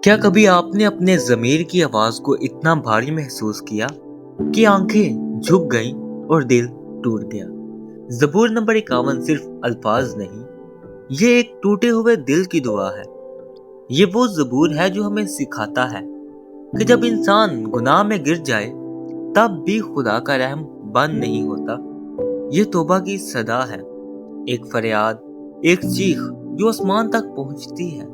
کیا کبھی آپ نے اپنے ضمیر کی آواز کو اتنا بھاری محسوس کیا کہ آنکھیں جھک گئیں اور دل ٹوٹ گیا؟ زبور نمبر 51 صرف الفاظ نہیں، یہ ایک ٹوٹے ہوئے دل کی دعا ہے۔ یہ وہ زبور ہے جو ہمیں سکھاتا ہے کہ جب انسان گناہ میں گر جائے تب بھی خدا کا رحم بند نہیں ہوتا۔ یہ توبہ کی صدا ہے، ایک فریاد، ایک چیخ جو آسمان تک پہنچتی ہے۔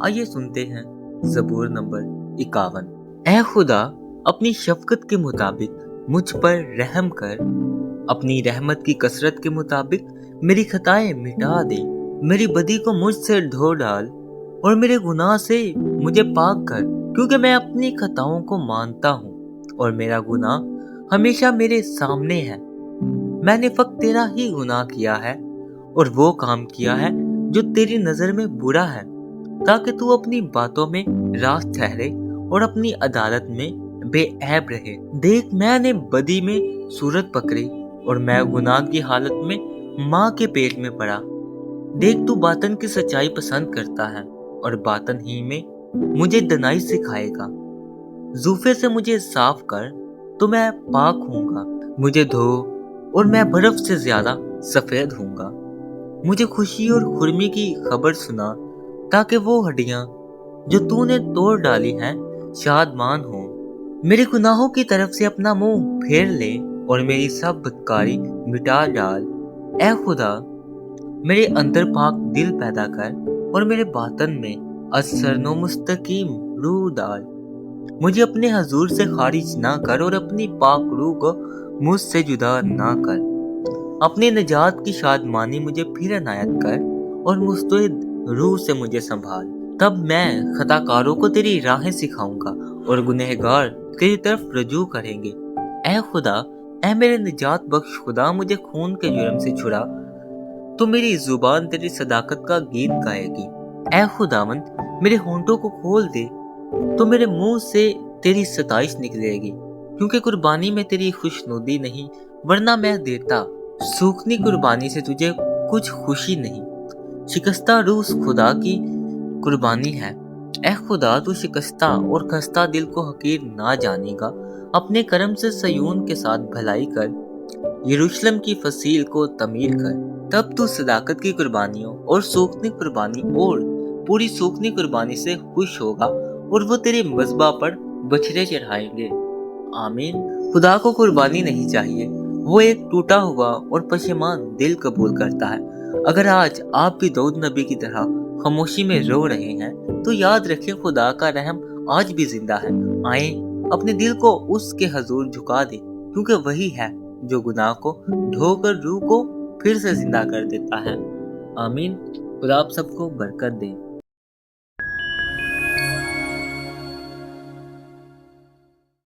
آئیے سنتے ہیں زبور نمبر 51۔ اے خدا، اپنی شفقت کے مطابق مجھ پر رحم کر، اپنی رحمت کی کثرت کے مطابق میری خطائیں مٹا دے، میری بدی کو مجھ سے دھو ڈال اور میرے گناہ سے مجھے پاک کر، کیونکہ میں اپنی خطاؤں کو مانتا ہوں اور میرا گناہ ہمیشہ میرے سامنے ہے۔ میں نے فقط تیرا ہی گناہ کیا ہے اور وہ کام کیا ہے جو تیری نظر میں برا ہے، تاکہ تو اپنی باتوں میں راست ٹھہرے اور اپنی عدالت میں بے عیب رہے۔ دیکھ، میں نے بدی میں صورت پکڑی اور میں گناہ کی حالت میں ماں کے پیٹ میں پڑا۔ دیکھ، تو باطن کی سچائی پسند کرتا ہے اور باطن ہی میں مجھے دنائی سکھائے گا۔ زوفے سے مجھے صاف کر تو میں پاک ہوں گا، مجھے دھو اور میں برف سے زیادہ سفید ہوں گا۔ مجھے خوشی اور خرمی کی خبر سنا، تاکہ وہ ہڈیاں جو تو نے توڑ ڈالی ہیں شادمان ہوں۔ میرے گناہوں کی طرف سے اپنا منہ پھیر لے اور میری سب بدکاری مٹا ڈال۔ اے خدا، میرے اندر پاک دل پیدا کر اور میرے باطن میں اثر و مستقیم روح ڈال۔ مجھے اپنے حضور سے خارج نہ کر اور اپنی پاک روح کو مجھ سے جدا نہ کر۔ اپنی نجات کی شادمانی مجھے پھر عنایت کر اور مستعد روح سے مجھے سنبھال۔ تب میں خطا کاروں کو تیری راہیں سکھاؤں گا اور گنہگار تیری طرف رجوع کریں گے۔ اے خدا، اے میرے نجات بخش خدا، مجھے خون کے جرم سے چھڑا، تو میری زبان تیری صداقت کا گیت گائے گی۔ اے خداوند، میرے ہونٹوں کو کھول دے تو میرے منہ سے تیری ستائش نکلے گی، کیونکہ قربانی میں تیری خوشنودی نہیں، ورنہ میں دیتا۔ سوکھنی قربانی سے تجھے کچھ خوشی نہیں۔ شکستہ روح خدا کی قربانی ہے۔ اے خدا، تو شکستہ اور خستہ دل کو حقیر نہ جانے گا۔ اپنے کرم سے صیون کے ساتھ بھلائی کر، یروشلم کی فصیل کو تعمیر کر۔ تب تو صداقت کی قربانیوں اور سوکھنی قربانی اور پوری سوکھنی قربانی سے خوش ہوگا، اور وہ تیرے مذبح پر بچھڑے چڑھائیں گے۔ آمین۔ خدا کو قربانی نہیں چاہیے، وہ ایک ٹوٹا ہوا اور پشیمان دل قبول کرتا ہے۔ اگر آج آپ بھی داؤد نبی کی طرح خاموشی میں رو رہے ہیں تو یاد رکھیں، خدا کا رحم آج بھی زندہ ہے۔ آئیں، اپنے دل کو اس کے حضور جھکا دیں، کیونکہ وہی ہے جو گناہ کو دھو کر روح کو پھر سے زندہ کر دیتا ہے۔ آمین۔ خدا آپ سب کو برکت دے۔